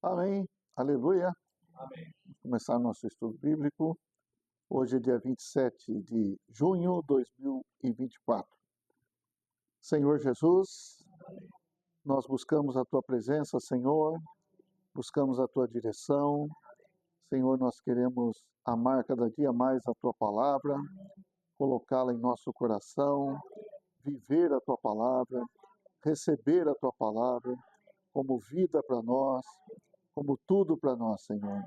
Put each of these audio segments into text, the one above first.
Amém. Aleluia. Amém. Vamos começar nosso estudo bíblico. Hoje é dia 27 de junho de 2024. Senhor Jesus, nós buscamos a Tua presença, Senhor, buscamos a Tua direção. Senhor, nós queremos amar cada dia mais a Tua palavra, colocá-la em nosso coração, viver a Tua palavra, receber a Tua palavra como vida para nós, como tudo para nós, Senhor.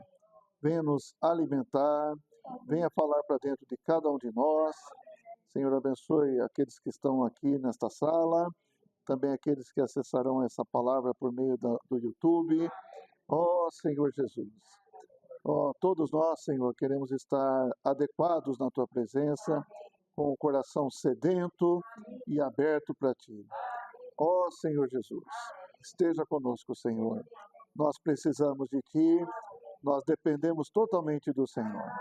Venha nos alimentar, venha falar para dentro de cada um de nós. Senhor, abençoe aqueles que estão aqui nesta sala, também aqueles que acessarão essa palavra por meio do YouTube. Ó Senhor Jesus, ó, todos nós, Senhor, queremos estar adequados na Tua presença, com o coração sedento e aberto para Ti. Ó Senhor Jesus, esteja conosco, Senhor. Nós precisamos de Ti, nós dependemos totalmente do Senhor.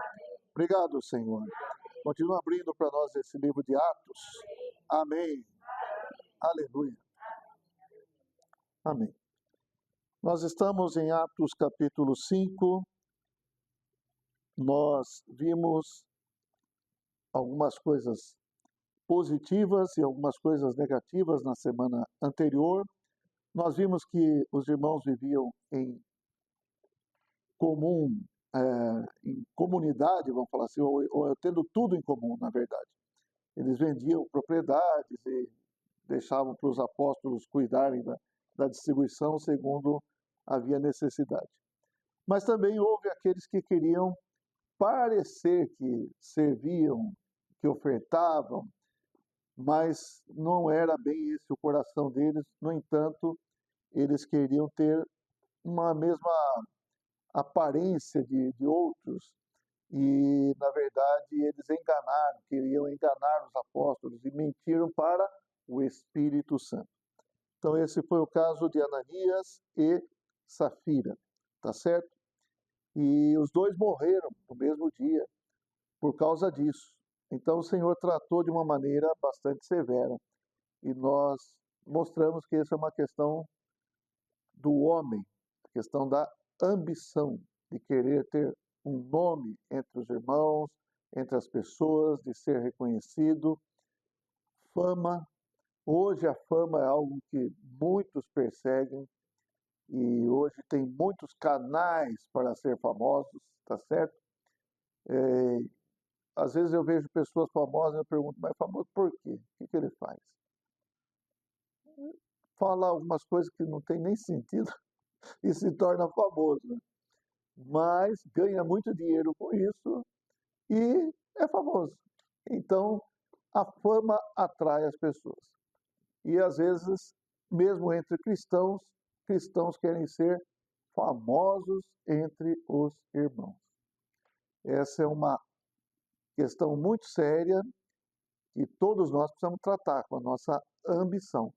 Obrigado, Senhor. Continua abrindo para nós esse livro de Atos. Amém. Aleluia. Amém. Nós estamos em Atos capítulo 5. Nós vimos algumas coisas positivas e algumas coisas negativas na semana anterior. Nós vimos que os irmãos viviam em comum, em comunidade, vamos falar assim, ou tendo tudo em comum, na verdade. Eles vendiam propriedades e deixavam para os apóstolos cuidarem da distribuição segundo havia necessidade. Mas também houve aqueles que queriam parecer que serviam, que ofertavam, mas não era bem esse o coração deles. No entanto, eles queriam ter uma mesma aparência de outros e, na verdade, eles enganaram, queriam enganar os apóstolos e mentiram para o Espírito Santo. Então, esse foi o caso de Ananias e Safira, tá certo? E os dois morreram no mesmo dia por causa disso. Então, o Senhor tratou de uma maneira bastante severa e nós mostramos que essa é uma questão do homem, a questão da ambição, de querer ter um nome entre os irmãos, entre as pessoas, de ser reconhecido. Fama. Hoje a fama é algo que muitos perseguem e hoje tem muitos canais para ser famosos, tá certo? Às vezes eu vejo pessoas famosas e eu pergunto, mas famoso por quê? O que ele faz? Fala algumas coisas que não tem nem sentido e se torna famoso, né? Mas ganha muito dinheiro com isso e é famoso. Então, a fama atrai as pessoas. E às vezes, mesmo entre cristãos, cristãos querem ser famosos entre os irmãos. Essa é uma questão muito séria que todos nós precisamos tratar com a nossa ambição.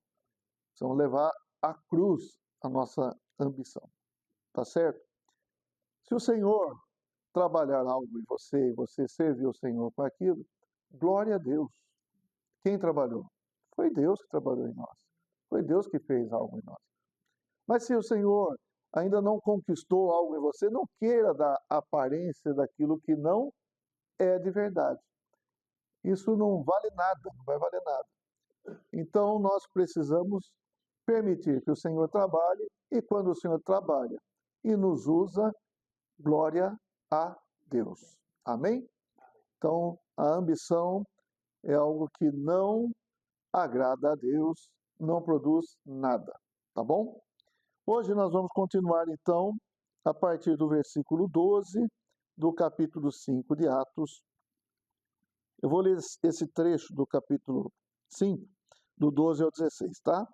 Precisamos levar à cruz a nossa ambição. Tá certo? Se o Senhor trabalhar algo em você e você servir o Senhor com aquilo, glória a Deus. Quem trabalhou? Foi Deus que trabalhou em nós. Foi Deus que fez algo em nós. Mas se o Senhor ainda não conquistou algo em você, não queira dar aparência daquilo que não é de verdade. Isso não vale nada, não vai valer nada. Então nós precisamos permitir que o Senhor trabalhe e quando o Senhor trabalha e nos usa, glória a Deus. Amém? Então, a ambição é algo que não agrada a Deus, não produz nada, tá bom? Hoje nós vamos continuar, então, a partir do versículo 12 do capítulo 5 de Atos. Eu vou ler esse trecho do capítulo 5, do 12 ao 16, tá?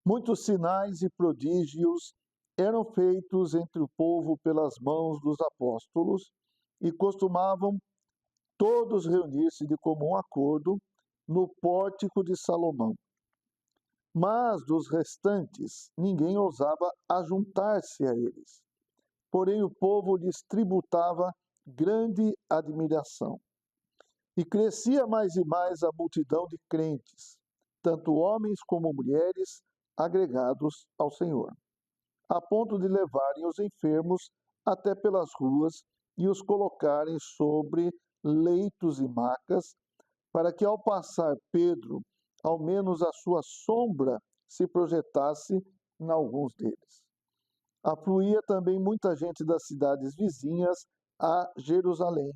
Muitos sinais e prodígios eram feitos entre o povo pelas mãos dos apóstolos e costumavam todos reunir-se de comum acordo no pórtico de Salomão. Mas dos restantes ninguém ousava ajuntar-se a eles. Porém o povo lhes tributava grande admiração. E crescia mais e mais a multidão de crentes, tanto homens como mulheres, agregados ao Senhor. a ponto de levarem os enfermos até pelas ruas e os colocarem sobre leitos e macas, para que ao passar Pedro, ao menos a sua sombra se projetasse em alguns deles. Afluía também muita gente das cidades vizinhas a Jerusalém,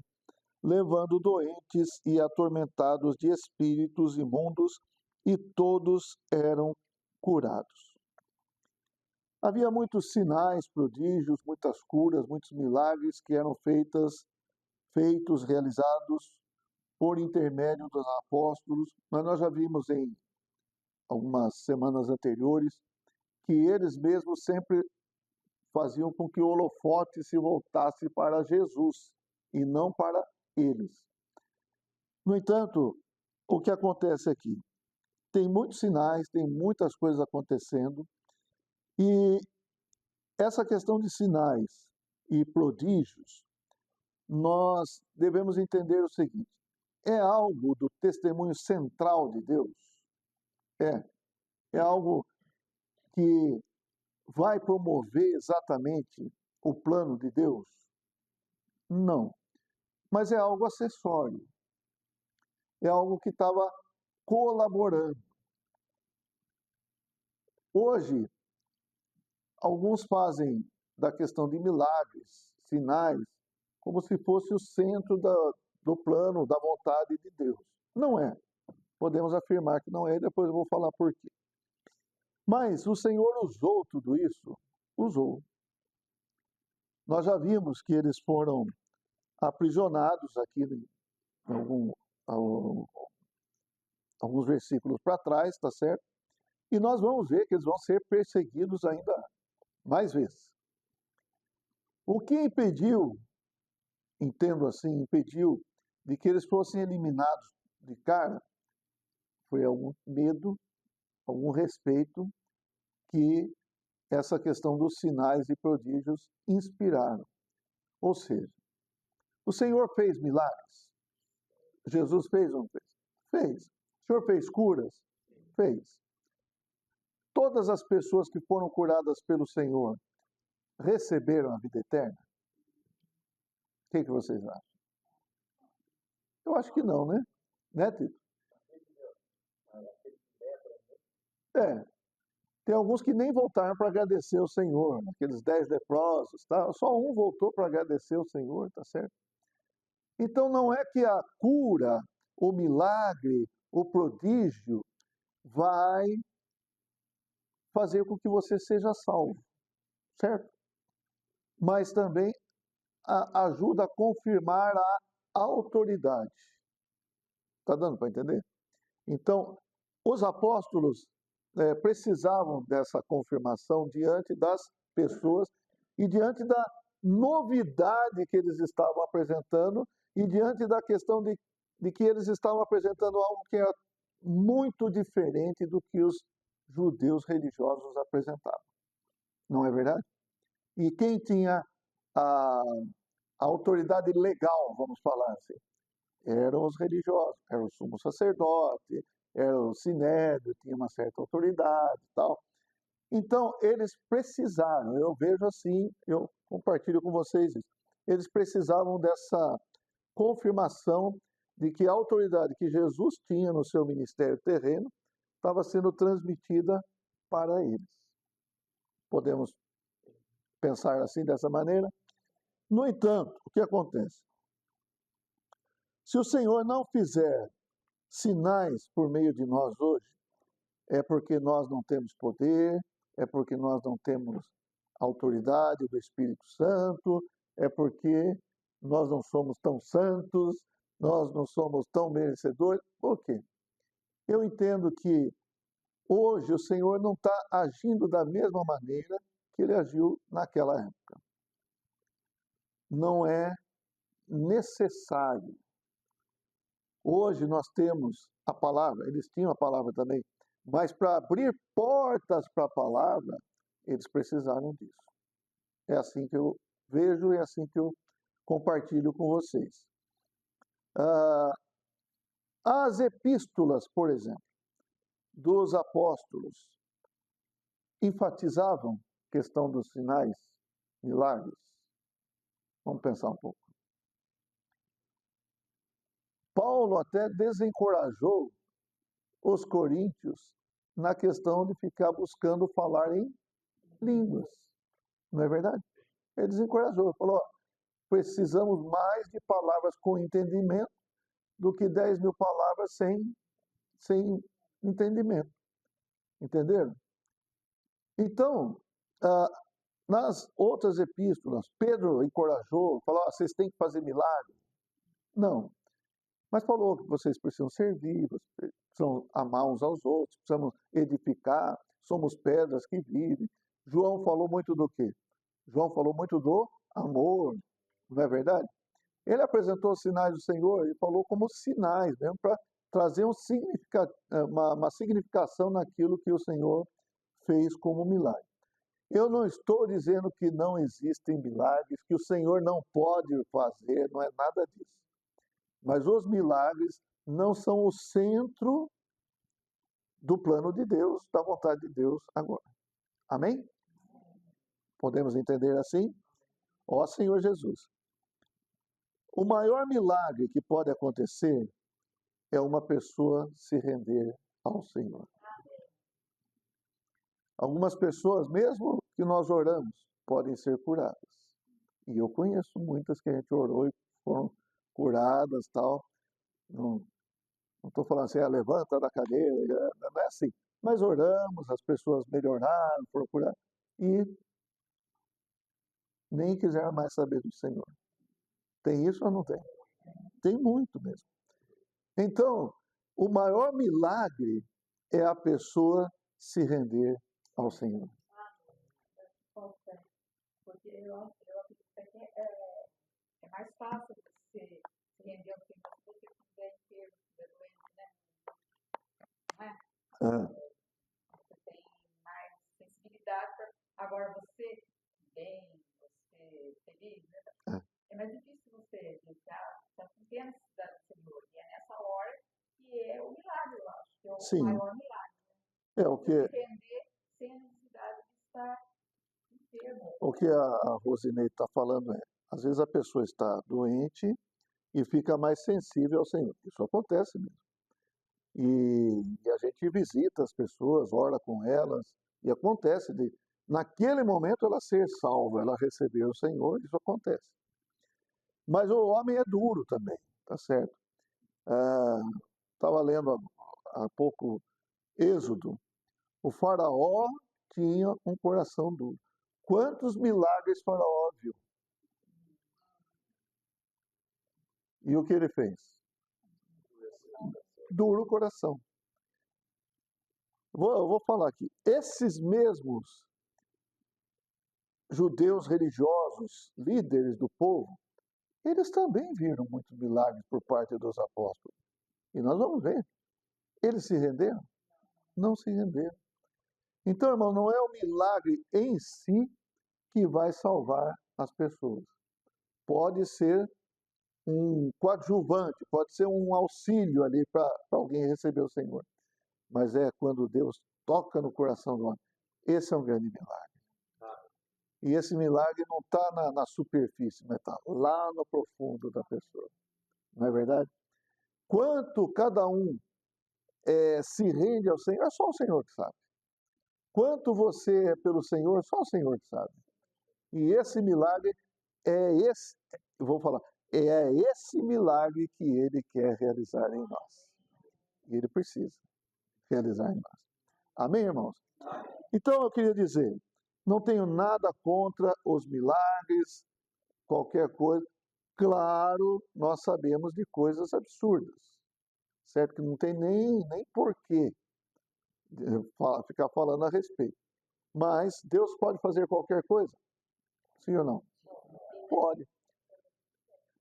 levando doentes e atormentados de espíritos imundos, e todos eram curados. Havia muitos sinais, prodígios, muitas curas, muitos milagres que eram feitos, realizados por intermédio dos apóstolos, mas nós já vimos em algumas semanas anteriores que eles mesmos sempre faziam com que o holofote se voltasse para Jesus e não para eles. No entanto, o que acontece aqui? Tem muitos sinais, tem muitas coisas acontecendo, e essa questão de sinais e prodígios, nós devemos entender o seguinte: é algo do testemunho central de Deus? É algo que vai promover exatamente o plano de Deus? Não. Mas é algo acessório. É algo que estava colaborando. Hoje, alguns fazem da questão de milagres, sinais, como se fosse o centro do plano, da vontade de Deus. Não é. Podemos afirmar que não é, e depois eu vou falar por quê. Mas o Senhor usou tudo isso? Usou. Nós já vimos que eles foram aprisionados aqui em alguns versículos para trás, tá certo? E nós vamos ver que eles vão ser perseguidos ainda mais vezes. O que impediu, entendo assim, impediu de que eles fossem eliminados de cara, foi algum medo, algum respeito que essa questão dos sinais e prodígios inspiraram. Ou seja, o Senhor fez milagres? Jesus fez ou não fez? Fez. O Senhor fez curas? Fez. Todas as pessoas que foram curadas pelo Senhor receberam a vida eterna? O que vocês acham? Eu acho que não, né? Né, Tito? Tem alguns que nem voltaram para agradecer o Senhor, aqueles 10 leprosos, tá? Só um voltou para agradecer o Senhor, tá certo? Então não é que a cura, o milagre, o prodígio vai fazer com que você seja salvo, certo? Mas também ajuda a confirmar a autoridade. Está dando para entender? Então, os apóstolos precisavam dessa confirmação diante das pessoas e diante da novidade que eles estavam apresentando e diante da questão de que eles estavam apresentando algo que era muito diferente do que os judeus religiosos apresentavam. Não é verdade? E quem tinha a autoridade legal, vamos falar assim, eram os religiosos, era o sumo sacerdote, era o sinédrio, tinha uma certa autoridade e tal. Então, eles precisaram, eu vejo assim, eu compartilho com vocês isso, eles precisavam dessa confirmação de que a autoridade que Jesus tinha no seu ministério terreno estava sendo transmitida para eles. Podemos pensar assim, dessa maneira? No entanto, o que acontece? Se o Senhor não fizer sinais por meio de nós hoje, é porque nós não temos poder, é porque nós não temos autoridade do Espírito Santo, é porque nós não somos tão santos, nós não somos tão merecedores. Por quê? Eu entendo que hoje o Senhor não está agindo da mesma maneira que ele agiu naquela época. Não é necessário. Hoje nós temos a palavra, eles tinham a palavra também, mas para abrir portas para a palavra, eles precisaram disso. É assim que eu vejo, é assim que eu compartilho com vocês. As epístolas, por exemplo, dos apóstolos, enfatizavam questão dos sinais, milagres? Vamos pensar um pouco. Paulo até desencorajou os coríntios na questão de ficar buscando falar em línguas. Não é verdade? Ele desencorajou, falou, ó, precisamos mais de palavras com entendimento do que 10.000 palavras sem entendimento. Entenderam? Então, nas outras epístolas, Pedro encorajou, falou, vocês têm que fazer milagre. Não. Mas falou que vocês precisam servir, precisam amar uns aos outros, precisamos edificar, somos pedras que vivem. João falou muito do quê? João falou muito do amor, não é verdade? Ele apresentou os sinais do Senhor e falou como sinais, mesmo para trazer uma significação naquilo que o Senhor fez como milagre. Eu não estou dizendo que não existem milagres, que o Senhor não pode fazer, não é nada disso. Mas os milagres não são o centro do plano de Deus, da vontade de Deus agora. Amém? Podemos entender assim? Ó Senhor Jesus. O maior milagre que pode acontecer é uma pessoa se render ao Senhor. Algumas pessoas, mesmo que nós oramos, podem ser curadas. E eu conheço muitas que a gente orou e foram curadas, tal. Não estou falando assim, levanta da cadeira, não é assim. Mas oramos, as pessoas melhoraram, foram curadas, e nem quiseram mais saber do Senhor. Tem isso ou não tem? Tem muito mesmo. Então, o maior milagre é a pessoa se render ao Senhor. Porque eu acredito que é mais fácil você se render ao Senhor se você estiver inteiro, estiver doente, né? Não é? Você tem mais sensibilidade. Agora, você bem, você feliz, né? É mais difícil você deixar, tá com necessidade do Senhor. E é nessa hora que é o milagre, eu acho, que é o Sim. maior milagre. É o que... Se render sem a necessidade de estar enfermo. O que a Rosinei está falando é, às vezes a pessoa está doente e fica mais sensível ao Senhor. Isso acontece mesmo. E a gente visita as pessoas, ora com elas, e acontece de, naquele momento, ela ser salva, ela receber o Senhor, isso acontece. Mas o homem é duro também, tá certo? Estava lendo há pouco Êxodo. O faraó tinha um coração duro. Quantos milagres faraó viu? E o que ele fez? Duro o coração. Eu vou falar aqui. Esses mesmos judeus religiosos, líderes do povo, eles também viram muitos milagres por parte dos apóstolos. E nós vamos ver. Eles se renderam? Não se renderam. Então, irmão, não é o milagre em si que vai salvar as pessoas. Pode ser um coadjuvante, pode ser um auxílio ali para alguém receber o Senhor. Mas é quando Deus toca no coração do homem. Esse é um grande milagre. E esse milagre não está na superfície, mas está lá no profundo da pessoa. Não é verdade? Quanto cada um se rende ao Senhor, é só o Senhor que sabe. Quanto você é pelo Senhor, só o Senhor que sabe. E esse milagre é esse milagre que Ele quer realizar em nós. E Ele precisa realizar em nós. Amém, irmãos? Então eu queria dizer, não tenho nada contra os milagres, qualquer coisa. Claro, nós sabemos de coisas absurdas, certo? Que não tem nem porquê ficar falando a respeito. Mas Deus pode fazer qualquer coisa? Sim ou não? Pode.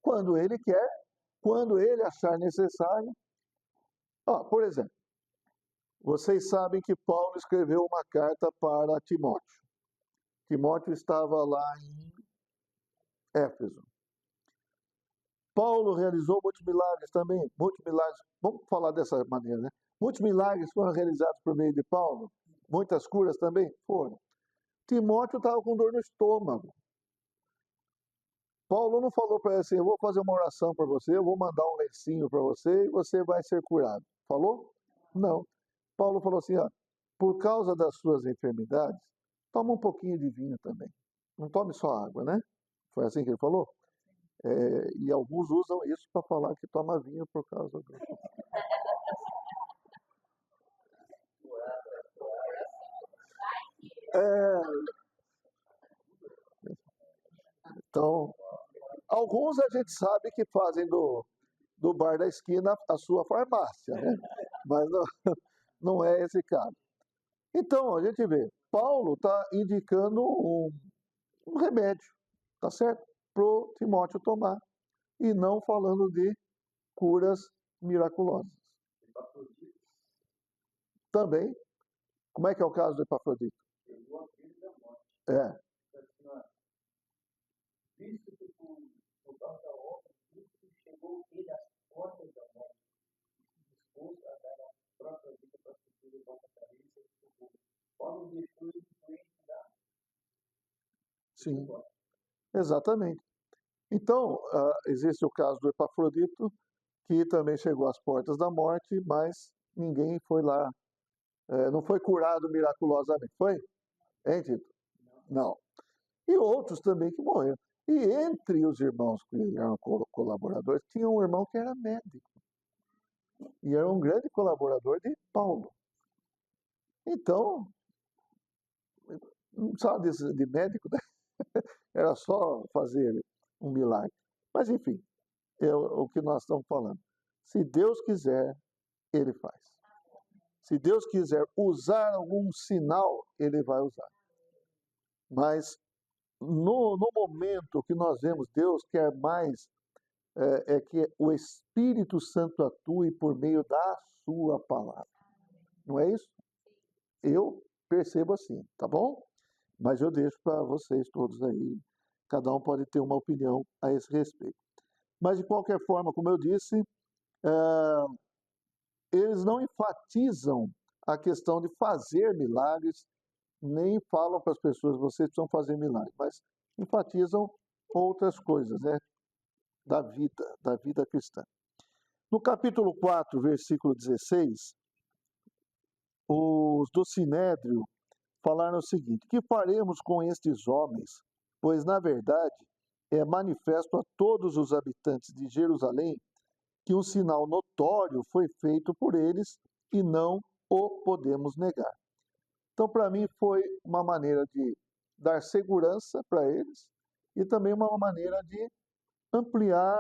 Quando Ele quer, quando Ele achar necessário. Por exemplo, vocês sabem que Paulo escreveu uma carta para Timóteo. Timóteo estava lá em Éfeso. Paulo realizou muitos milagres também, muitos milagres, vamos falar dessa maneira, né? Muitos milagres foram realizados por meio de Paulo, muitas curas também foram. Timóteo estava com dor no estômago. Paulo não falou para ele assim, eu vou fazer uma oração para você, eu vou mandar um lencinho para você e você vai ser curado. Falou? Não. Paulo falou assim, ó, por causa das suas enfermidades, toma um pouquinho de vinho também. Não tome só água, né? Foi assim que ele falou? E alguns usam isso para falar que toma vinho por causa do... É, então, alguns a gente sabe que fazem do bar da esquina a sua farmácia, né? Mas não, não é esse caso. Então, a gente vê, Paulo está indicando um remédio, tá certo? Para o Timóteo tomar, e não falando de curas miraculosas. Também, como é que é o caso do Epafrodito? É, sim, exatamente. Então, existe o caso do Epafrodito, que também chegou às portas da morte, mas ninguém foi lá, não foi curado miraculosamente, foi? Hein, Tito? Não. E outros também que morreram. E entre os irmãos que eram colaboradores, tinha um irmão que era médico, e era um grande colaborador de Paulo. Então, não precisava de médico, né? Era só fazer um milagre. Mas, enfim, é o que nós estamos falando. Se Deus quiser, Ele faz. Se Deus quiser usar algum sinal, Ele vai usar. Mas no momento que nós vemos Deus quer mais que o Espírito Santo atue por meio da sua palavra. Não é isso? Eu percebo assim, tá bom? Mas eu deixo para vocês todos aí. Cada um pode ter uma opinião a esse respeito. Mas, de qualquer forma, como eu disse, eles não enfatizam a questão de fazer milagres, nem falam para as pessoas, vocês precisam fazer milagres, mas enfatizam outras coisas, né? Da vida cristã. No capítulo 4, versículo 16, os do Sinédrio falaram o seguinte: que faremos com estes homens? Pois, na verdade, é manifesto a todos os habitantes de Jerusalém que um sinal notório foi feito por eles e não o podemos negar. Então, para mim, foi uma maneira de dar segurança para eles e também uma maneira de ampliar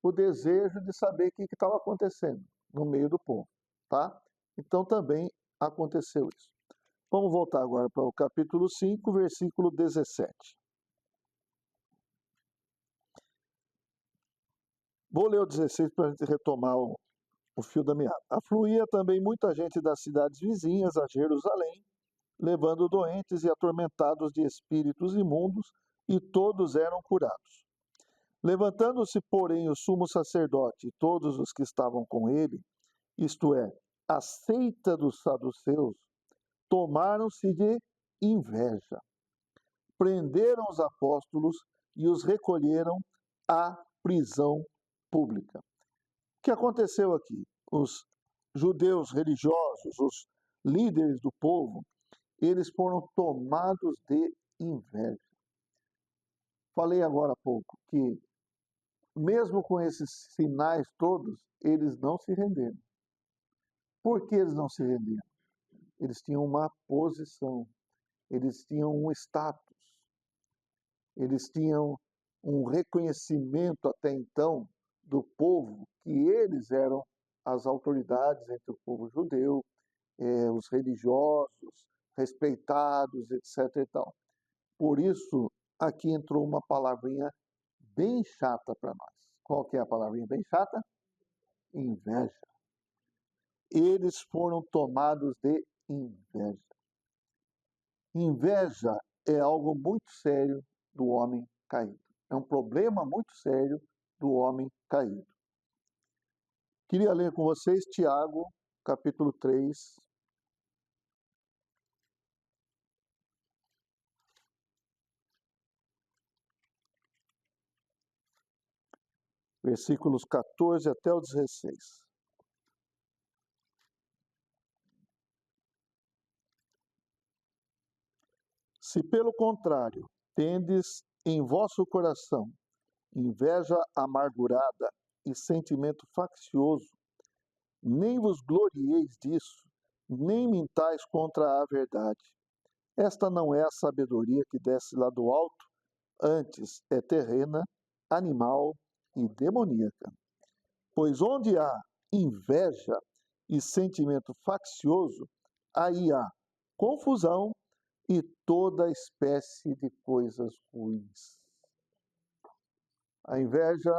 o desejo de saber o que estava acontecendo no meio do povo, tá? Então, também aconteceu isso. Vamos voltar agora para o capítulo 5, versículo 17. Vou ler o 16 para a gente retomar o fio da meada. Afluía também muita gente das cidades vizinhas a Jerusalém, levando doentes e atormentados de espíritos imundos, e todos eram curados. Levantando-se, porém, o sumo sacerdote e todos os que estavam com ele, isto é, a seita dos saduceus, tomaram-se de inveja. Prenderam os apóstolos e os recolheram à prisão pública. O que aconteceu aqui? Os judeus religiosos, os líderes do povo, eles foram tomados de inveja. Falei agora há pouco que, mesmo com esses sinais todos, eles não se renderam. Por que eles não se renderam? Eles tinham uma posição, eles tinham um status, eles tinham um reconhecimento até então do povo, que eles eram as autoridades entre o povo judeu, os religiosos, respeitados, etc. e tal. Por isso, aqui entrou uma palavrinha bem chata para nós. Qual que é a palavrinha bem chata? Inveja. Eles foram tomados de inveja. Inveja é algo muito sério do homem caído. É um problema muito sério do homem caído. Queria ler com vocês Tiago, capítulo 3. versículos 14 até o 16. Se pelo contrário tendes em vosso coração inveja amargurada e sentimento faccioso, nem vos glorieis disso, nem mintais contra a verdade. Esta não é a sabedoria que desce lá do alto, antes é terrena, animal e demoníaca. Pois onde há inveja e sentimento faccioso, aí há confusão e toda espécie de coisas ruins. A inveja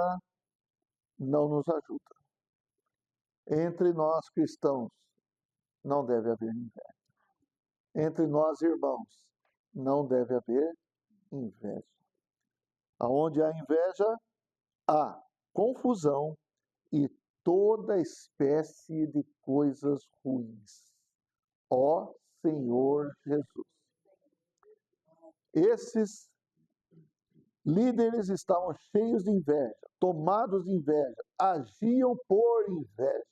não nos ajuda. Entre nós cristãos não deve haver inveja. Entre nós irmãos não deve haver inveja. Aonde há inveja, há confusão e toda espécie de coisas ruins. Ó Senhor Jesus. Esses líderes estavam cheios de inveja, tomados de inveja, agiam por inveja.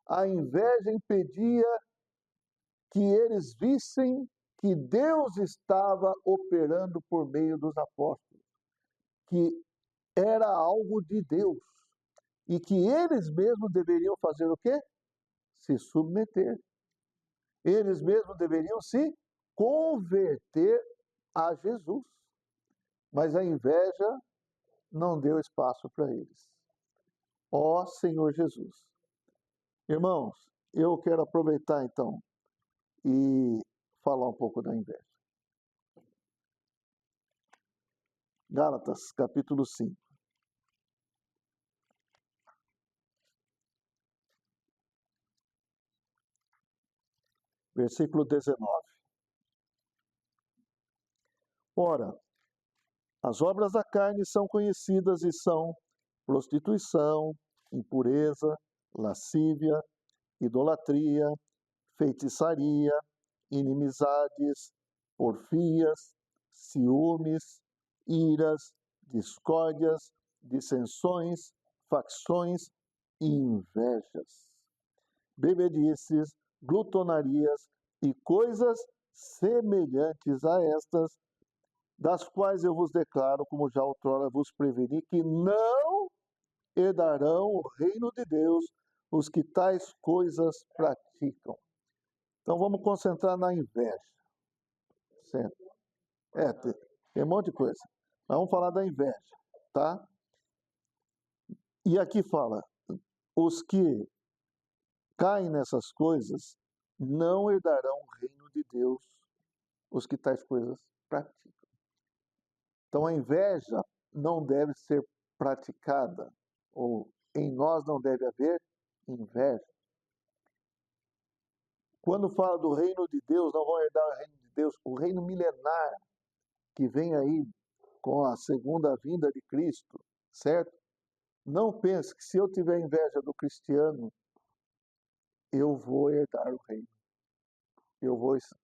A inveja impedia que eles vissem que Deus estava operando por meio dos apóstolos, que era algo de Deus e que eles mesmos deveriam fazer o quê? Se submeter. Eles mesmos deveriam se converter a Jesus. Mas a inveja não deu espaço para eles. Ó Senhor Jesus. Irmãos, eu quero aproveitar então e falar um pouco da inveja. Gálatas, capítulo 5. Versículo 19. Ora, as obras da carne são conhecidas e são prostituição, impureza, lascívia, idolatria, feitiçaria, inimizades, porfias, ciúmes, iras, discórdias, dissensões, facções e invejas, bebedices, glutonarias e coisas semelhantes a estas, das quais eu vos declaro, como já outrora vos preveni, que não herdarão o reino de Deus os que tais coisas praticam. Então vamos concentrar na inveja. Certo? Tem um monte de coisa. Mas vamos falar da inveja, tá? E aqui fala, os que caem nessas coisas não herdarão o reino de Deus, os que tais coisas praticam. Então a inveja não deve ser praticada, ou em nós não deve haver inveja. Quando fala do reino de Deus, não vão herdar o reino de Deus, o reino milenar que vem aí com a segunda vinda de Cristo, certo? Não pense que se eu tiver inveja do cristiano, eu vou herdar o reino. Eu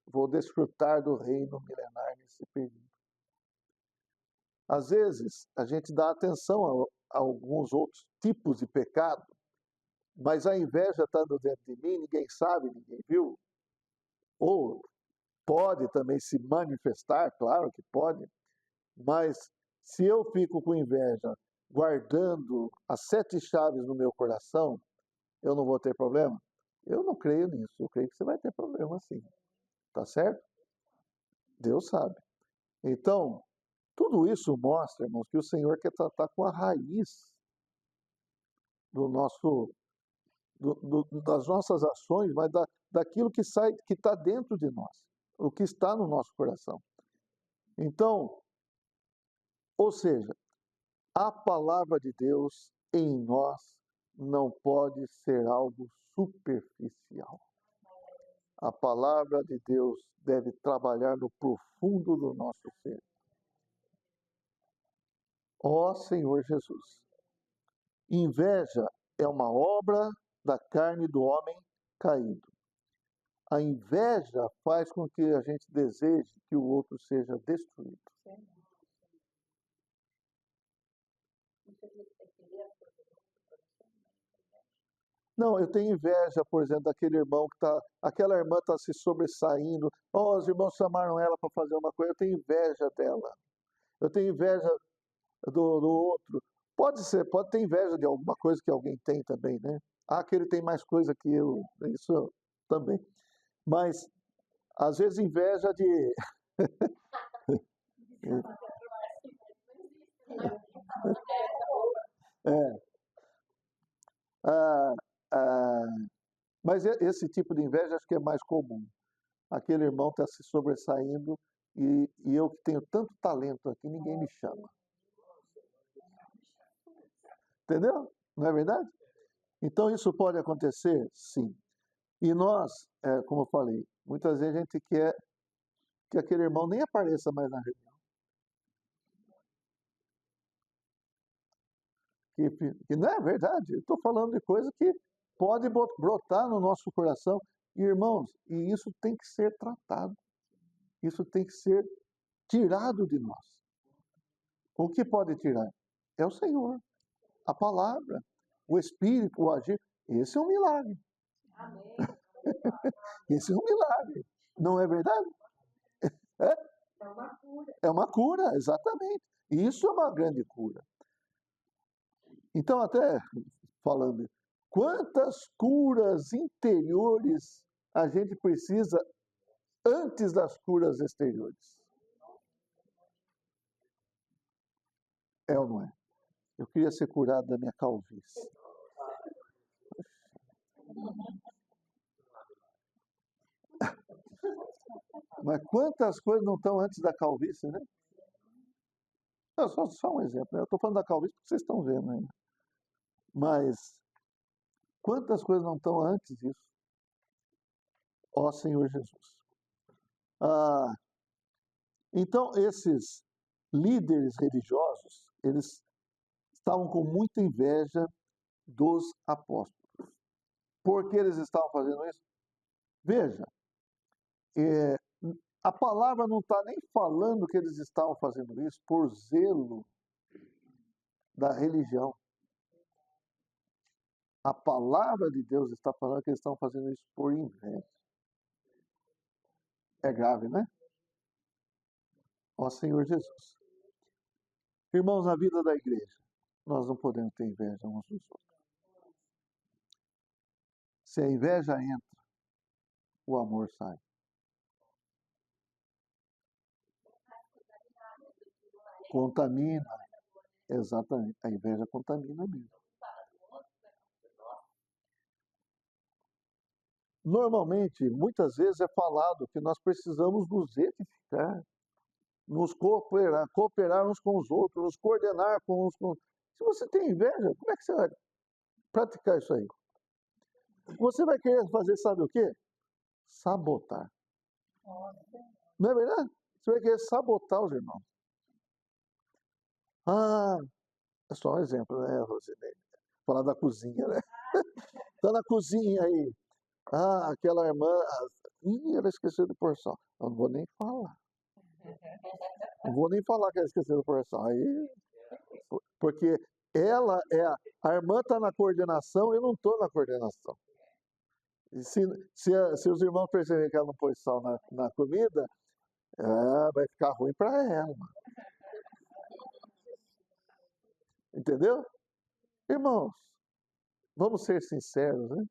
vou desfrutar do reino milenar nesse período. Às vezes, a gente dá atenção a alguns outros tipos de pecado, mas a inveja está dentro de mim, ninguém sabe, ninguém viu. Ou pode também se manifestar, claro que pode, mas se eu fico com inveja guardando as 7 chaves no meu coração, eu não vou ter problema? Eu não creio nisso, eu creio que você vai ter problema sim. Tá certo? Deus sabe. Então, tudo isso mostra, irmãos, que o Senhor quer tratar com a raiz do nosso, das nossas ações, mas daquilo que sai, que está dentro de nós, o que está no nosso coração. Então, ou seja, a palavra de Deus em nós não pode ser algo superficial. A palavra de Deus deve trabalhar no profundo do nosso ser. Ó Senhor Jesus, inveja é uma obra da carne do homem caído. A inveja faz com que a gente deseje que o outro seja destruído. Não, eu tenho inveja, por exemplo, daquele irmão que tá, aquela irmã está se sobressaindo. Oh, os irmãos chamaram ela para fazer uma coisa, eu tenho inveja dela. Eu tenho inveja do outro. Pode ser, pode ter inveja de alguma coisa que alguém tem também, né? Ah, que ele tem mais coisa que eu, isso também. Mas, às vezes, inveja de. É, ah, ah, mas esse tipo de inveja acho que é mais comum. Aquele irmão está se sobressaindo e eu que tenho tanto talento aqui, ninguém me chama. Entendeu? Não é verdade? Então isso pode acontecer? Sim. E nós, como eu falei, muitas vezes a gente quer que aquele irmão nem apareça mais na reunião. Que não é verdade. Eu estou falando de coisa que pode brotar no nosso coração. E, irmãos, e isso tem que ser tratado. Isso tem que ser tirado de nós. O que pode tirar? É o Senhor, a palavra, o Espírito, o agir. Esse é um milagre. Esse é um milagre. Não é verdade? É? É uma cura, exatamente. E isso é uma grande cura. Então, até falando, quantas curas interiores a gente precisa antes das curas exteriores? É ou não é? Eu queria ser curado da minha calvície. Mas quantas coisas não estão antes da calvície, né? Não, só um exemplo. Né? Eu estou falando da calvície porque vocês estão vendo ainda. Mas quantas coisas não estão antes disso? Ó Senhor Jesus. Então, esses líderes religiosos, eles estavam com muita inveja dos apóstolos. Por que eles estavam fazendo isso? Veja, a palavra não está nem falando que eles estavam fazendo isso por zelo da religião. A palavra de Deus está falando que eles estão fazendo isso por inveja. É grave, né? Ó Senhor Jesus. Irmãos, na vida da igreja, nós não podemos ter inveja uns dos outros. Se a inveja entra, o amor sai. Contamina. Exatamente. A inveja contamina mesmo. Normalmente, muitas vezes é falado que nós precisamos nos edificar, nos cooperar uns com os outros, nos coordenar com uns com os outros. Se você tem inveja, como é que você vai praticar isso aí? Você vai querer fazer, sabe o quê? Sabotar. Não é verdade? Você vai querer sabotar os irmãos. Ah, é só um exemplo, né, Rosinei? Falar da cozinha, né? Está na cozinha aí. Ah, aquela irmã. Ela esqueceu de pôr sal. Eu não vou nem falar. Não vou nem falar que ela esqueceu de pôr sal. Aí, porque ela é. A irmã está na coordenação, eu não estou na coordenação. E se os irmãos perceberem que ela não pôs sal na comida, vai ficar ruim para ela. Entendeu? Irmãos, vamos ser sinceros, né?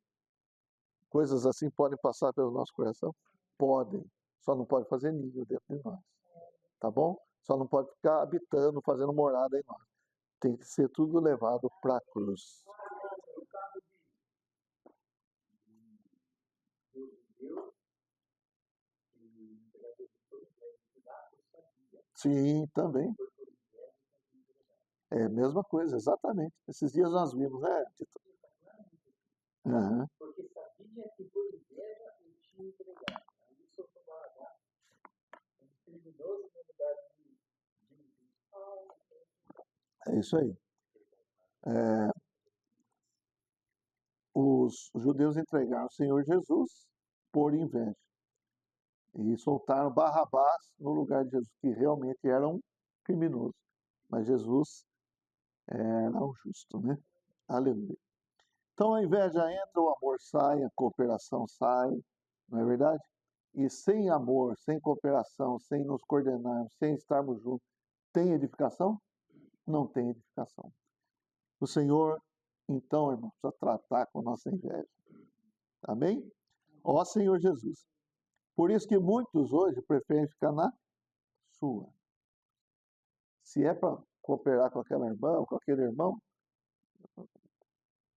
Coisas assim podem passar pelo nosso coração? Podem. Só não pode fazer ninho dentro de nós. Tá bom? Só não pode ficar habitando, fazendo morada em nós. Tem que ser tudo levado para a cruz. Sim, também. É a mesma coisa, exatamente. Esses dias nós vimos, né, Tito? Uhum. É isso aí. Os judeus entregaram o Senhor Jesus por inveja. E soltaram Barrabás no lugar de Jesus, que realmente era um criminoso. Mas Jesus Era o justo, né? Aleluia. Então a inveja entra, o amor sai, a cooperação sai, não é verdade? E sem amor, sem cooperação, sem nos coordenarmos, sem estarmos juntos, tem edificação? Não tem edificação. O Senhor, então, irmão, precisa tratar com a nossa inveja. Amém? Ó Senhor Jesus. Por isso que muitos hoje preferem ficar na sua. Se é para cooperar com aquela irmã ou com aquele irmão,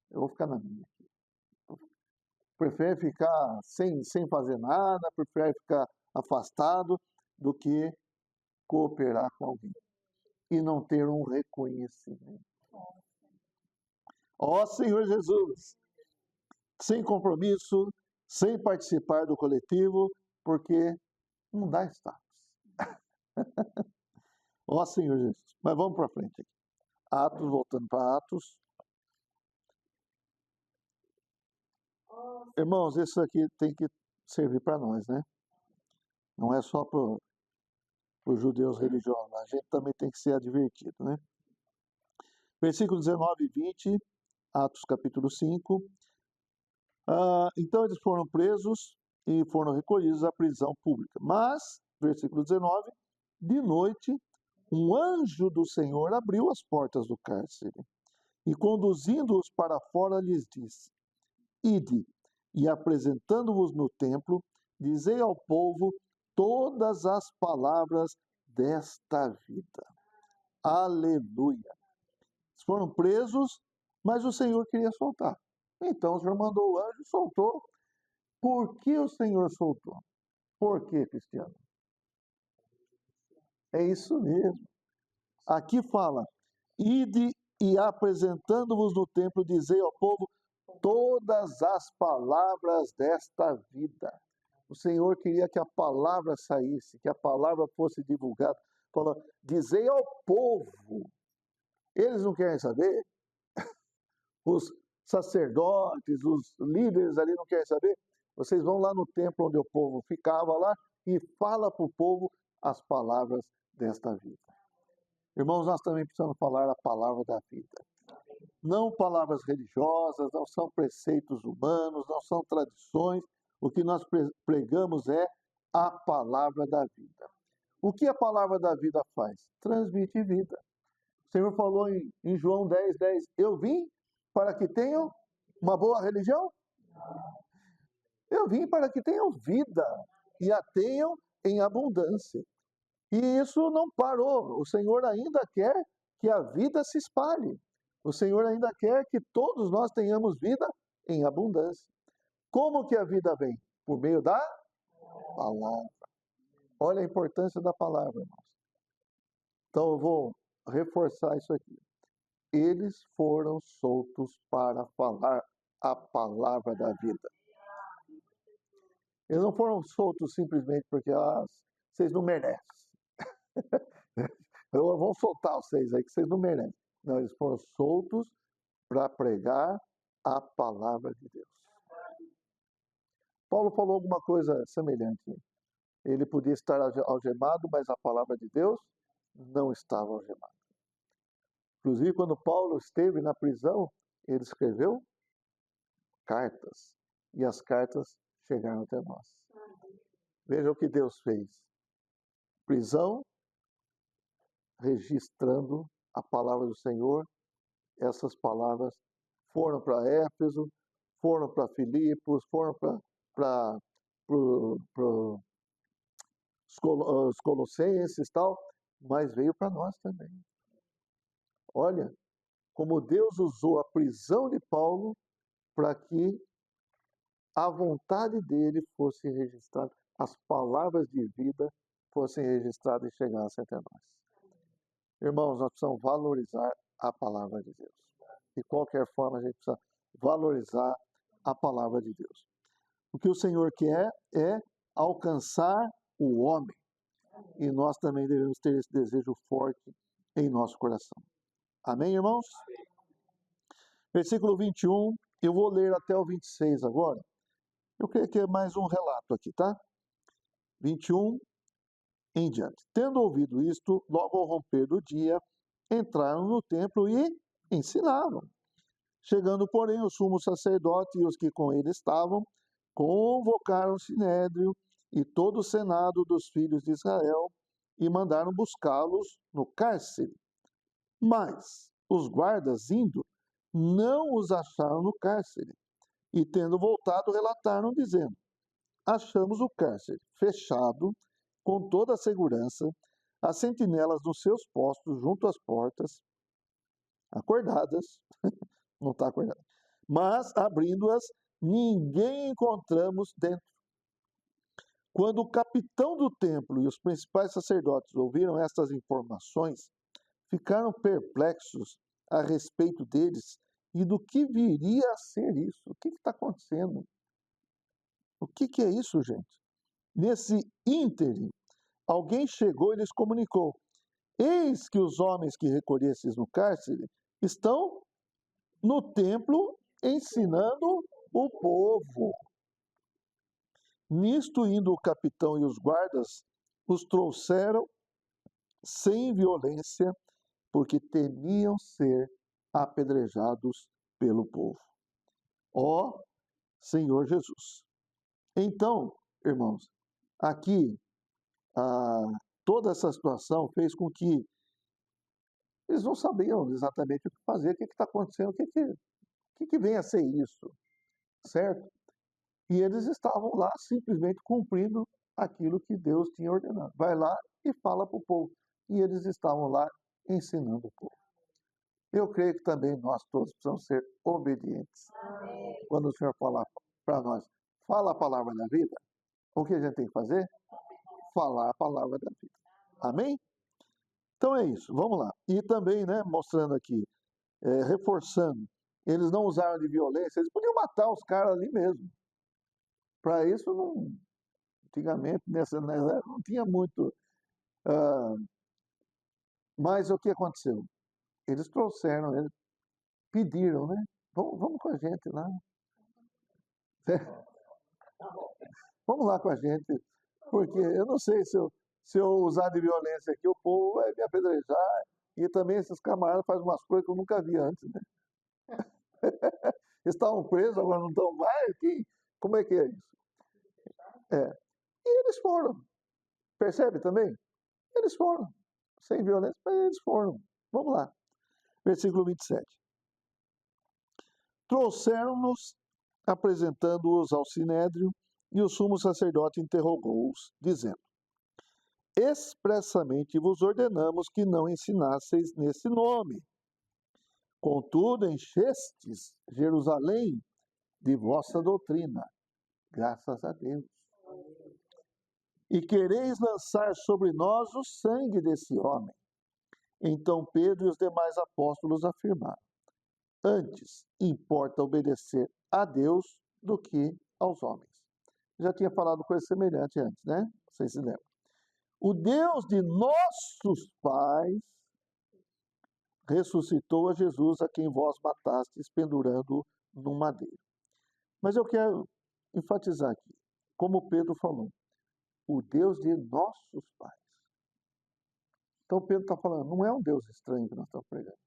eu vou ficar na minha. Prefere ficar sem fazer nada, prefere ficar afastado do que cooperar com alguém e não ter um reconhecimento. Ó Senhor Jesus, sem compromisso, sem participar do coletivo, porque não dá status. Ó Senhor Jesus. Mas vamos para frente aqui. Atos, voltando para Atos. Irmãos, isso aqui tem que servir para nós, né? Não é só para os judeus religiosos, a gente também tem que ser advertido, né? Versículo 19 e 20, Atos capítulo 5. Então eles foram presos e foram recolhidos à prisão pública. Mas, versículo 19, de noite, um anjo do Senhor abriu as portas do cárcere e, conduzindo-os para fora, lhes disse: Ide, e apresentando-vos no templo, dizei ao povo todas as palavras desta vida. Aleluia! Eles foram presos, mas o Senhor queria soltar. Então o Senhor mandou o anjo e soltou. Por que o Senhor soltou? Por que, Cristiano? É isso mesmo. Aqui fala: ide e apresentando-vos no templo, dizei ao povo todas as palavras desta vida. O Senhor queria que a palavra saísse, que a palavra fosse divulgada. Falou: dizei ao povo. Eles não querem saber? Os sacerdotes, os líderes ali não querem saber? Vocês vão lá no templo onde o povo ficava lá e fala para o povo as palavras desta vida. Irmãos, nós também precisamos falar a palavra da vida. Não palavras religiosas, não são preceitos humanos, não são tradições. O que nós pregamos é a palavra da vida. O que a palavra da vida faz? Transmite vida. O Senhor falou em João 10:10, eu vim para que tenham uma boa religião? Eu vim para que tenham vida e a tenham em abundância. E isso não parou. O Senhor ainda quer que a vida se espalhe. O Senhor ainda quer que todos nós tenhamos vida em abundância. Como que a vida vem? Por meio da palavra. Olha a importância da palavra, irmãos. Então eu vou reforçar isso aqui. Eles foram soltos para falar a palavra da vida. Eles não foram soltos simplesmente porque vocês não merecem. Eu vou soltar vocês aí que vocês não merecem. Não, eles foram soltos para pregar a palavra de Deus. Paulo falou alguma coisa semelhante. Ele podia estar algemado, mas a palavra de Deus não estava algemada. Inclusive, quando Paulo esteve na prisão, ele escreveu cartas. E as cartas chegaram até nós. Veja o que Deus fez. Prisão, registrando a palavra do Senhor. Essas palavras foram para Éfeso, foram para Filipos, foram para os Colossenses e tal, mas veio para nós também. Olha, como Deus usou a prisão de Paulo para que a vontade dele fosse registrada, as palavras de vida fossem registradas e chegassem até nós. Irmãos, nós precisamos valorizar a palavra de Deus. De qualquer forma, a gente precisa valorizar a palavra de Deus. O que o Senhor quer é alcançar o homem. E nós também devemos ter esse desejo forte em nosso coração. Amém, irmãos? Versículo 21, eu vou ler até o 26 agora. Eu creio que é mais um relato aqui, tá? 21 em diante. Tendo ouvido isto, logo ao romper do dia, entraram no templo e ensinavam. Chegando, porém, o sumo sacerdote e os que com ele estavam, convocaram o sinédrio e todo o senado dos filhos de Israel e mandaram buscá-los no cárcere. Mas os guardas, indo, não os acharam no cárcere. E, tendo voltado, relataram, dizendo: achamos o cárcere fechado, com toda a segurança, as sentinelas nos seus postos junto às portas, acordadas, não está acordada, mas abrindo-as, ninguém encontramos dentro. Quando o capitão do templo e os principais sacerdotes ouviram estas informações, ficaram perplexos a respeito deles e do que viria a ser isso. O que está acontecendo? O que é isso, gente? Nesse ínterim, alguém chegou e lhes comunicou: eis que os homens que recolhestes no cárcere estão no templo ensinando o povo. Nisto, indo o capitão e os guardas, os trouxeram sem violência, porque temiam ser apedrejados pelo povo. Ó Senhor Jesus! Então, irmãos, aqui toda essa situação fez com que eles não sabiam exatamente o que fazer, o que está acontecendo, o que vem a ser isso, certo? E eles estavam lá simplesmente cumprindo aquilo que Deus tinha ordenado. Vai lá e fala para o povo. E eles estavam lá ensinando o povo. Eu creio que também nós todos precisamos ser obedientes. Quando o Senhor falar para nós, fala a palavra da vida, o que a gente tem que fazer? Falar a palavra da vida. Amém? Então é isso, vamos lá. E também, né, mostrando aqui, reforçando, eles não usaram de violência, eles podiam matar os caras ali mesmo. Para isso, não, antigamente, nessa não tinha muito. Mas o que aconteceu? Eles trouxeram, eles pediram, né? Vamos com a gente lá. Vamos lá com a gente, porque eu não sei se eu usar de violência aqui, o povo vai me apedrejar. E também esses camaradas fazem umas coisas que eu nunca vi antes, né? Estavam presos, agora não estão mais. Como é que é isso? E eles foram. Percebe também? Eles foram. Sem violência, mas eles foram. Vamos lá. Versículo 27. Trouxeram-nos, apresentando-os ao sinédrio, e o sumo sacerdote interrogou-os, dizendo: expressamente vos ordenamos que não ensinasseis nesse nome. Contudo, enchestes Jerusalém de vossa doutrina, graças a Deus. E quereis lançar sobre nós o sangue desse homem. Então Pedro e os demais apóstolos afirmaram: antes importa obedecer a Deus do que aos homens. Já tinha falado coisa semelhante antes, né? Vocês se lembram. O Deus de nossos pais ressuscitou a Jesus, a quem vós matastes, pendurando-o num madeiro. Mas eu quero enfatizar aqui, como Pedro falou, o Deus de nossos pais. Então Pedro está falando, não é um Deus estranho que nós estamos pregando.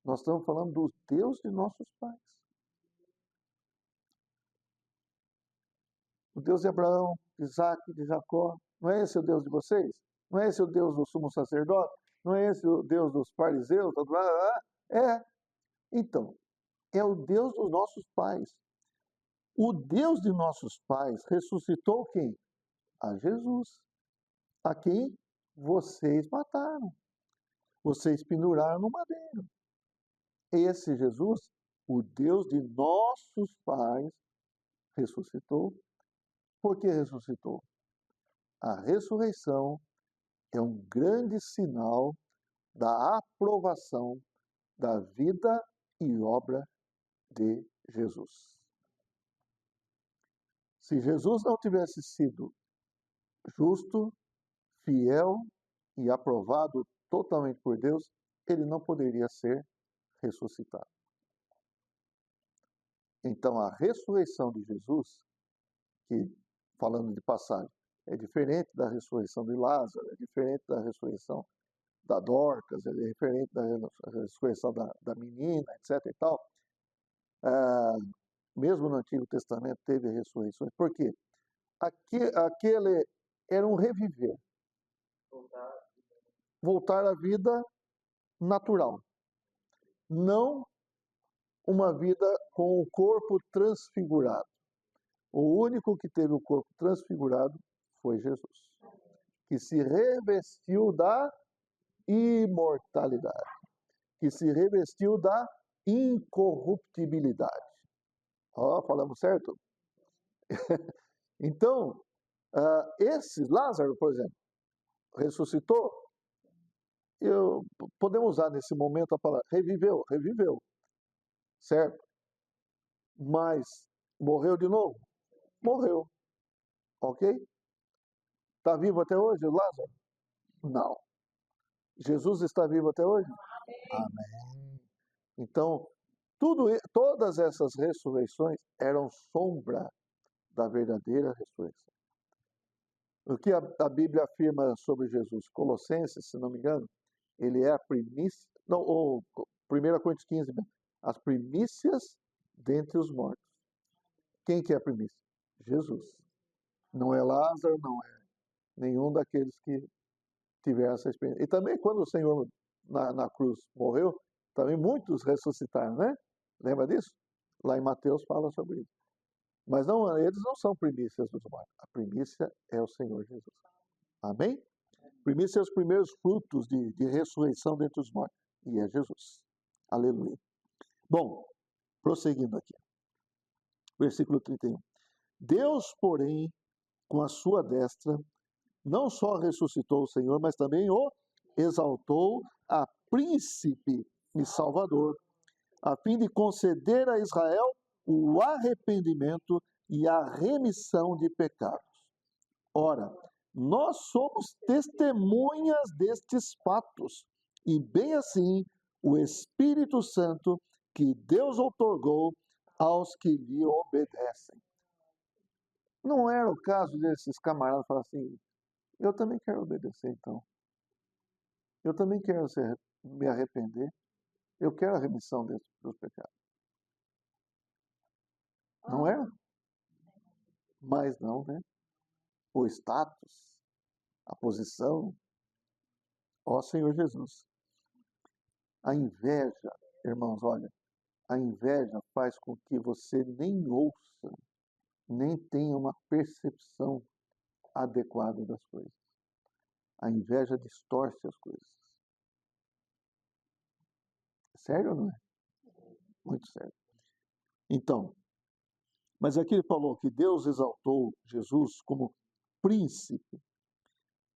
Nós estamos falando do Deus de nossos pais. O Deus de Abraão, de Isaac, de Jacó. Não é esse o Deus de vocês? Não é esse o Deus do sumo sacerdote? Não é esse o Deus dos fariseus? É. Então, é o Deus dos nossos pais. O Deus de nossos pais ressuscitou quem? A Jesus, a quem vocês mataram. Vocês penduraram no madeiro. Esse Jesus, o Deus de nossos pais, ressuscitou. Por que ressuscitou? A ressurreição é um grande sinal da aprovação da vida e obra de Jesus. Se Jesus não tivesse sido justo, fiel e aprovado totalmente por Deus, ele não poderia ser ressuscitado. Então, a ressurreição de Jesus, que, falando de passagem, é diferente da ressurreição de Lázaro, é diferente da ressurreição da Dorcas, ele é referente da ressurreição da menina, etc. e tal. Mesmo no Antigo Testamento teve ressurreições. Por quê? Aquele era um reviver. Voltar à vida natural. Não uma vida com o corpo transfigurado. O único que teve o corpo transfigurado foi Jesus, que se revestiu da imortalidade, que se revestiu da incorruptibilidade. Falamos certo? Então, esse Lázaro, por exemplo, ressuscitou. Podemos usar nesse momento a palavra reviveu, certo? Mas morreu de novo? Morreu. Ok? Está vivo até hoje, Lázaro? Não. Jesus está vivo até hoje? Amém. Então, todas essas ressurreições eram sombra da verdadeira ressurreição. O que a Bíblia afirma sobre Jesus? Colossenses, se não me engano, ele é a primícia, não, ou 1 Coríntios 15, as primícias dentre os mortos. Quem que é a primícia? Jesus. Não é Lázaro, não é nenhum daqueles que tiveram essa experiência. E também quando o Senhor na cruz morreu, também muitos ressuscitaram, né? Lembra disso? Lá em Mateus fala sobre isso. Mas não, eles não são primícias dos mortos. A primícia é o Senhor Jesus. Amém? Primícia é os primeiros frutos de ressurreição dentre os mortos. E é Jesus. Aleluia. Bom, prosseguindo aqui. Versículo 31. Deus, porém, com a sua destra, não só ressuscitou o Senhor, mas também o exaltou a príncipe e salvador, a fim de conceder a Israel o arrependimento e a remissão de pecados. Ora, nós somos testemunhas destes fatos, e bem assim o Espírito Santo que Deus outorgou aos que lhe obedecem. Não era o caso desses camaradas falar assim, eu também quero obedecer então. Eu também quero me arrepender. Eu quero a remissão dos pecados. Não é? Mas não, né? O status, a posição. Ó Senhor Jesus. A inveja, irmãos, olha, a inveja faz com que você nem ouça, nem tenha uma percepção adequada das coisas. A inveja distorce as coisas. Sério ou não é? Muito sério. Então, mas aqui ele falou que Deus exaltou Jesus como príncipe,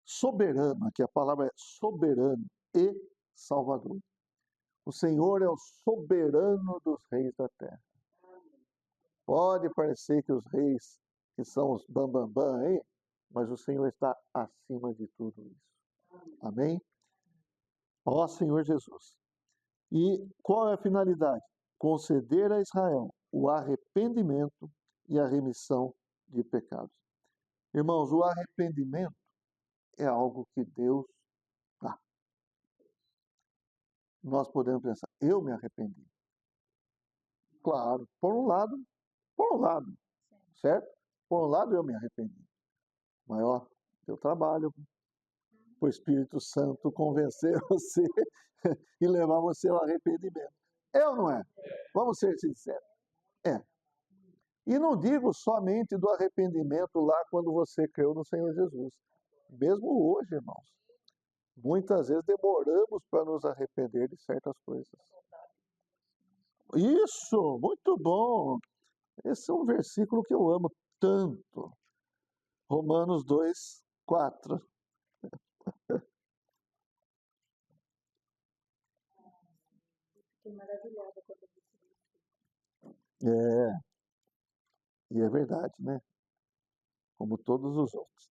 soberano, aqui a palavra é soberano e salvador. O Senhor é o soberano dos reis da terra. Pode parecer que os reis, que são os bambambam aí, mas o Senhor está acima de tudo isso. Amém? Ó Senhor Jesus. E qual é a finalidade? Conceder a Israel o arrependimento e a remissão de pecados. Irmãos, o arrependimento é algo que Deus dá. Nós podemos pensar, eu me arrependi. Claro, por um lado, certo? Por um lado eu me arrependi. Mas, eu trabalho para o Espírito Santo convencer você e levar você ao arrependimento. É ou não é? Vamos ser sinceros. É. E não digo somente do arrependimento lá quando você creu no Senhor Jesus. Mesmo hoje, irmãos. Muitas vezes demoramos para nos arrepender de certas coisas. Isso, muito bom. Esse é um versículo que eu amo tanto. Romanos 2, 4. Fiquei maravilhada quando eu disse isso. E é verdade, né? Como todos os outros.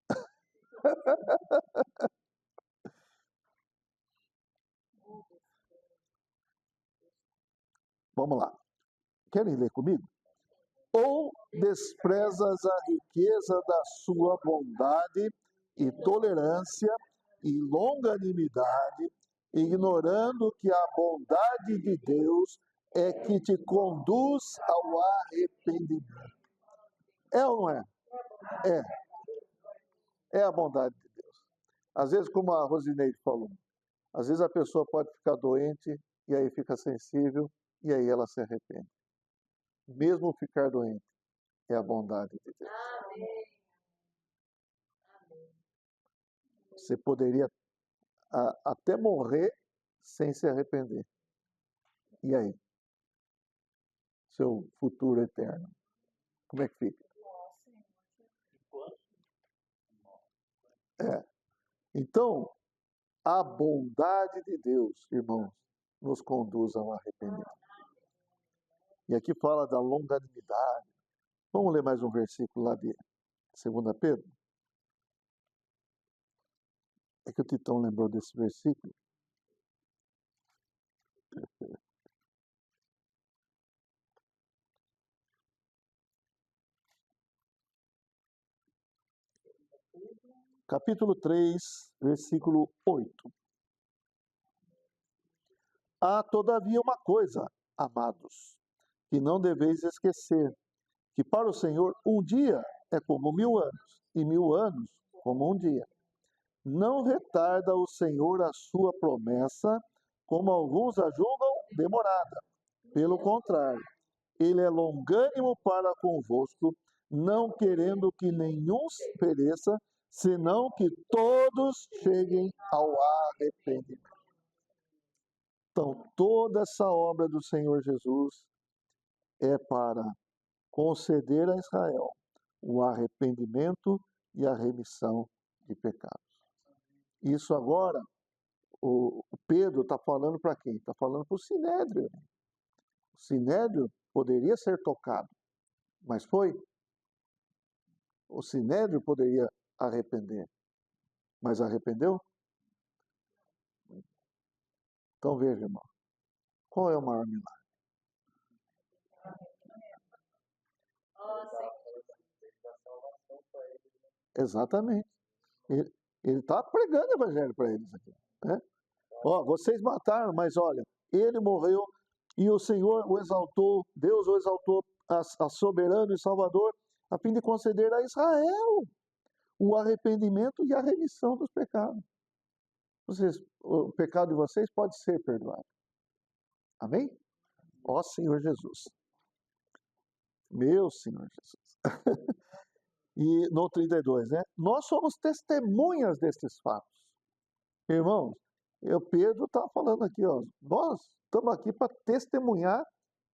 Vamos lá. Querem ler comigo? Ou desprezas a riqueza da sua bondade e tolerância e longanimidade, ignorando que a bondade de Deus é que te conduz ao arrependimento. É ou não é? É a bondade de Deus. Às vezes, como a Rosineide falou, às vezes a pessoa pode ficar doente e aí fica sensível e aí ela se arrepende. Mesmo ficar doente, é a bondade de Deus. Você poderia até morrer sem se arrepender. E aí? Seu futuro eterno. Como é que fica? Então, a bondade de Deus, irmãos, nos conduz ao arrependimento. E aqui fala da longanimidade. Vamos ler mais um versículo lá de 2 Pedro? É que o Titão lembrou desse versículo. Capítulo 3, versículo 8. Há, todavia, uma coisa, amados, que não deveis esquecer, que para o Senhor um dia é como 1000 anos, e 1000 anos como um dia. Não retarda o Senhor a sua promessa, como alguns a julgam demorada. Pelo contrário, ele é longânimo para convosco, não querendo que nenhum pereça, senão que todos cheguem ao arrependimento. Então, toda essa obra do Senhor Jesus é para conceder a Israel o arrependimento e a remissão de pecados. Isso agora, o Pedro está falando para quem? Está falando para o Sinédrio. O Sinédrio poderia ser tocado, mas foi. O Sinédrio poderia arrepender, mas arrependeu? Então veja, irmão, qual é o maior milagre? Exatamente. Ele está pregando o evangelho para eles aqui. Né? Ó, vocês mataram, mas olha, ele morreu e o Senhor o exaltou, Deus o exaltou a soberano e salvador, a fim de conceder a Israel o arrependimento e a remissão dos pecados. O pecado de vocês pode ser perdoado. Amém? Ó Senhor Jesus. Meu Senhor Jesus. E no 32, né? Nós somos testemunhas destes fatos. Irmãos, Pedro está falando aqui, ó, nós estamos aqui para testemunhar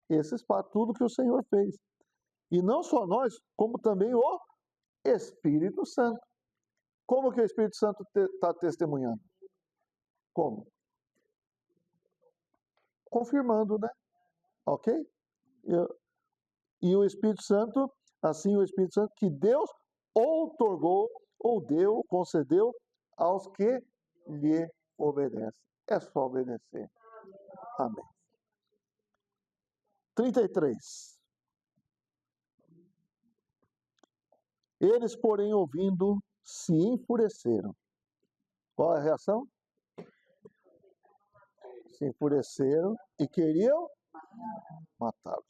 esses fatos, tudo que o Senhor fez. E não só nós, como também o Espírito Santo. Como que o Espírito Santo está testemunhando? Como? Confirmando, né? Ok? E o Espírito Santo, assim o Espírito Santo, que Deus outorgou, ou deu, concedeu aos que lhe obedecem. É só obedecer. Amém. 33. Eles, porém, ouvindo, se enfureceram. Qual é a reação? Se enfureceram e queriam matá-los.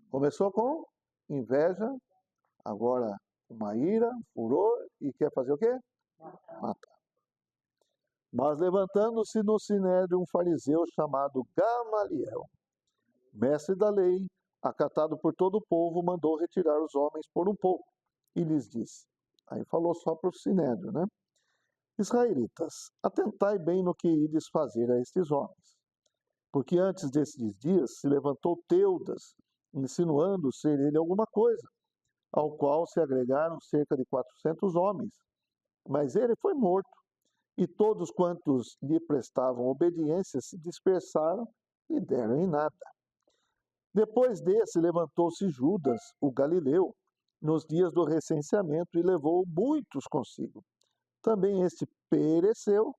Começou com inveja, agora uma ira, furor, e quer fazer o quê? Matar. Mas levantando-se no sinédrio um fariseu chamado Gamaliel, mestre da lei, acatado por todo o povo, mandou retirar os homens por um pouco, e lhes disse, aí falou só para o sinédrio, né? Israelitas, atentai bem no que ides fazer a estes homens, porque antes desses dias se levantou Teudas, insinuando ser ele alguma coisa, ao qual se agregaram cerca de 400 homens, mas ele foi morto, e todos quantos lhe prestavam obediência se dispersaram e deram em nada. Depois desse levantou-se Judas, o Galileu, nos dias do recenseamento, e levou muitos consigo. Também este pereceu,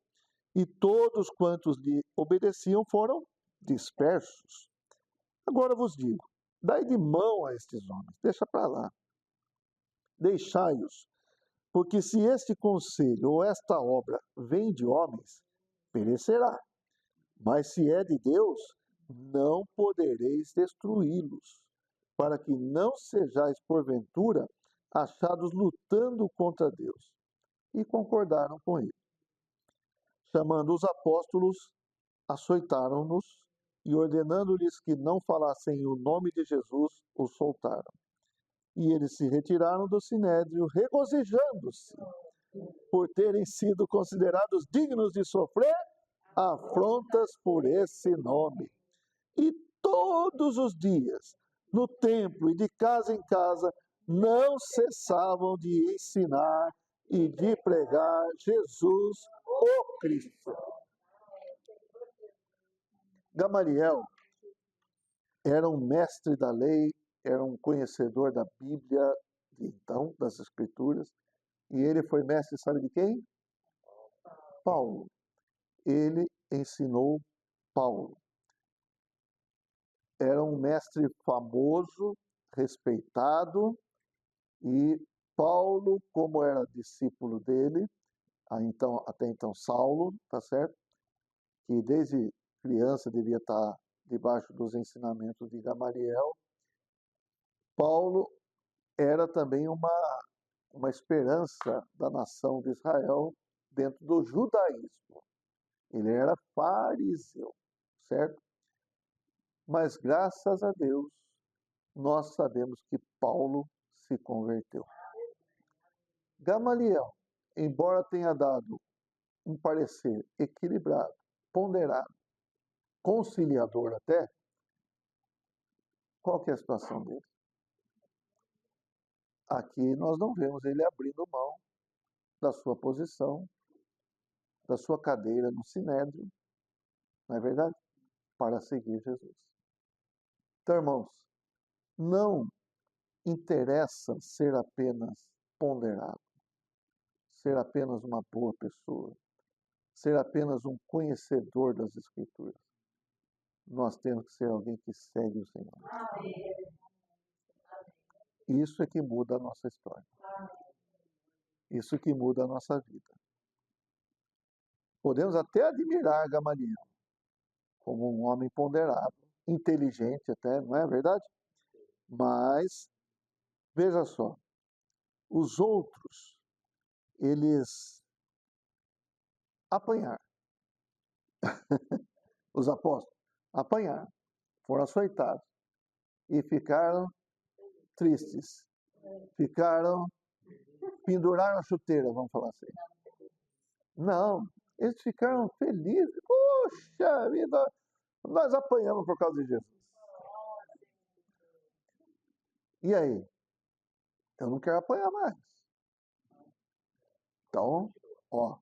e todos quantos lhe obedeciam foram dispersos. Agora vos digo, dai de mão a estes homens, deixa para lá. Deixai-os, porque se este conselho ou esta obra vem de homens, perecerá. Mas se é de Deus, não podereis destruí-los, para que não sejais, porventura, achados lutando contra Deus. E concordaram com ele. Chamando os apóstolos, açoitaram-nos e, ordenando-lhes que não falassem o nome de Jesus, os soltaram. E eles se retiraram do sinédrio, regozijando-se por terem sido considerados dignos de sofrer afrontas por esse nome. E todos os dias, no templo e de casa em casa, não cessavam de ensinar e de pregar Jesus, o Cristo. Gamaliel era um mestre da lei, era um conhecedor da Bíblia, então, das Escrituras, e ele foi mestre, sabe de quem? Paulo. Ele ensinou Paulo. Era um mestre famoso, respeitado, e Paulo, como era discípulo dele, até então Saulo, tá certo? Que desde criança devia estar debaixo dos ensinamentos de Gamaliel. Paulo era também uma esperança da nação de Israel dentro do judaísmo. Ele era fariseu, certo? Mas graças a Deus, nós sabemos que Paulo se converteu. Gamaliel, embora tenha dado um parecer equilibrado, ponderado, conciliador até, qual que é a situação dele? Aqui nós não vemos ele abrindo mão da sua posição, da sua cadeira no sinédrio, não é verdade? Para seguir Jesus. Então, irmãos, não interessa ser apenas ponderado, ser apenas uma boa pessoa, ser apenas um conhecedor das Escrituras. Nós temos que ser alguém que segue o Senhor. Isso é que muda a nossa história. Isso que muda a nossa vida. Podemos até admirar Gamaliel como um homem ponderado, inteligente até, não é verdade? Mas, veja só, os outros, eles apanharam. Os apóstolos apanharam, foram açoitados e ficaram tristes. Penduraram a chuteira, vamos falar assim. Não, eles ficaram felizes. Puxa vida, nós apanhamos por causa de Jesus. E aí? Eu não quero apanhar mais. Então, ó.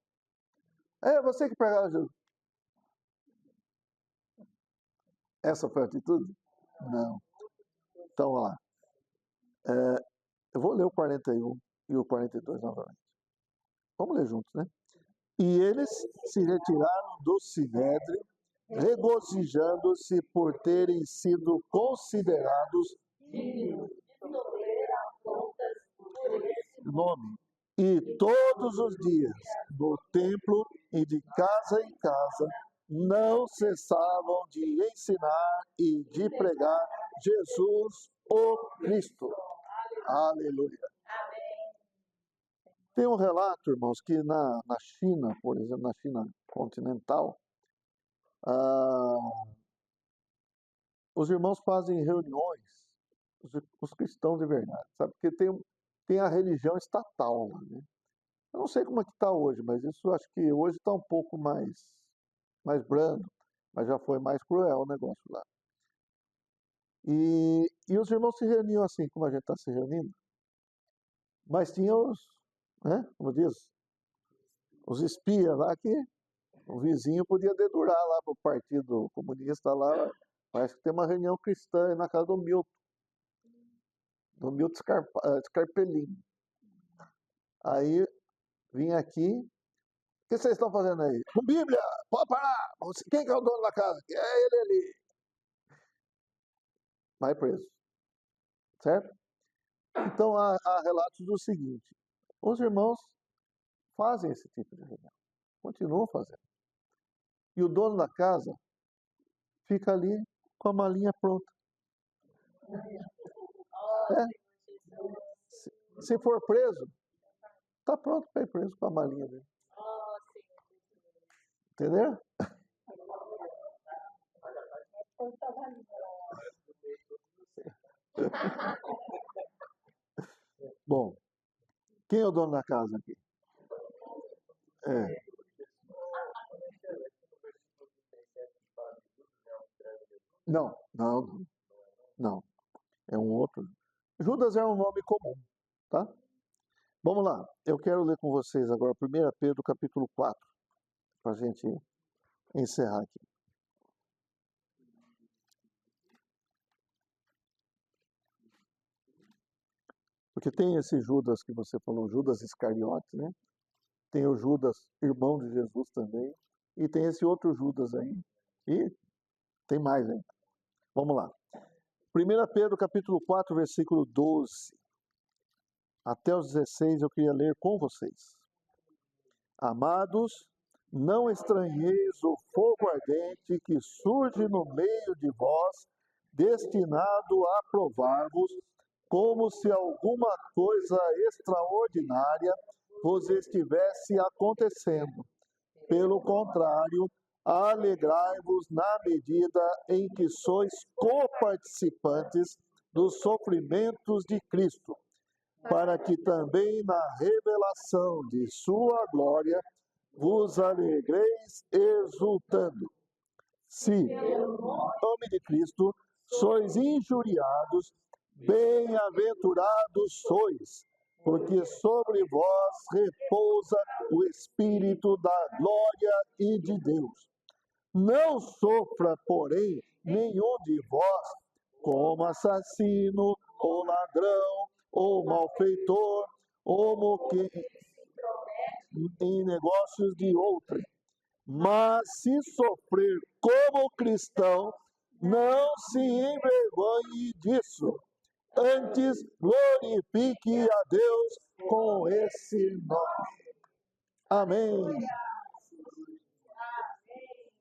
É você que pregava Jesus. Essa foi a atitude? Não. Então, ó lá. Eu vou ler o 41 e o 42 novamente. Vamos ler juntos, né? E eles se retiraram do sinédrio, regozijando-se por terem sido considerados nome. E todos os dias, no templo e de casa em casa, não cessavam de ensinar e de pregar Jesus, o Cristo. Aleluia. Tem um relato, irmãos, que na China, por exemplo, na China continental, os irmãos fazem reuniões, os cristãos de verdade, sabe? Porque tem a religião estatal lá, né? Eu não sei como é que está hoje, mas isso acho que hoje está um pouco mais brando, mas já foi mais cruel o negócio lá. E os irmãos se reuniam assim, como a gente está se reunindo, mas tinha né, como diz, os espias lá que o vizinho podia dedurar lá para o Partido Comunista lá, parece que tem uma reunião cristã na casa do Milton Scarpellini. Aí vinha aqui, o que vocês estão fazendo aí? Com Bíblia, pode parar! Quem que é o dono da casa? É ele ali. Vai preso. Certo? Então há relatos do seguinte: os irmãos fazem esse tipo de reunião, continuam fazendo. E o dono da casa fica ali com a malinha pronta. Se for preso, está pronto para ir preso com a malinha dele. Entendeu? Bom, quem é o dono da casa aqui? Não. É um outro. Judas é um nome comum, tá? Vamos lá. Eu quero ler com vocês agora 1 Pedro capítulo 4, para a gente encerrar aqui. Porque tem esse Judas que você falou, Judas Iscariotes, né? Tem o Judas, irmão de Jesus também. E tem esse outro Judas aí. E tem mais, hein? Vamos lá. 1 Pedro capítulo 4, versículo 12. Até os 16 eu queria ler com vocês. Amados, não estranheis o fogo ardente que surge no meio de vós, destinado a provar-vos, como se alguma coisa extraordinária vos estivesse acontecendo. Pelo contrário, alegrai-vos na medida em que sois coparticipantes dos sofrimentos de Cristo, para que também na revelação de sua glória vos alegreis exultando. Se, em nome de Cristo, sois injuriados, bem-aventurados sois, porque sobre vós repousa o Espírito da glória e de Deus. Não sofra, porém, nenhum de vós como assassino, ou ladrão, ou malfeitor, ou moquém em negócios de outrem. Mas se sofrer como cristão, não se envergonhe disso. Antes, glorifique a Deus com esse nome. Amém.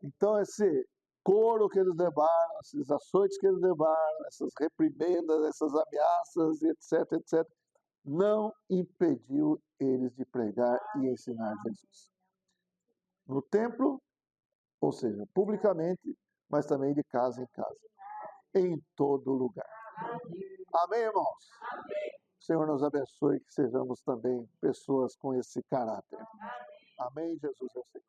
Então, esse coro que eles levaram, esses açoites que eles levaram, essas reprimendas, essas ameaças, etc., não impediu eles de pregar e ensinar Jesus. No templo, ou seja, publicamente, mas também de casa em casa, em todo lugar. Amém, irmãos? O Senhor nos abençoe, que sejamos também pessoas com esse caráter. Amém, Jesus é o Senhor.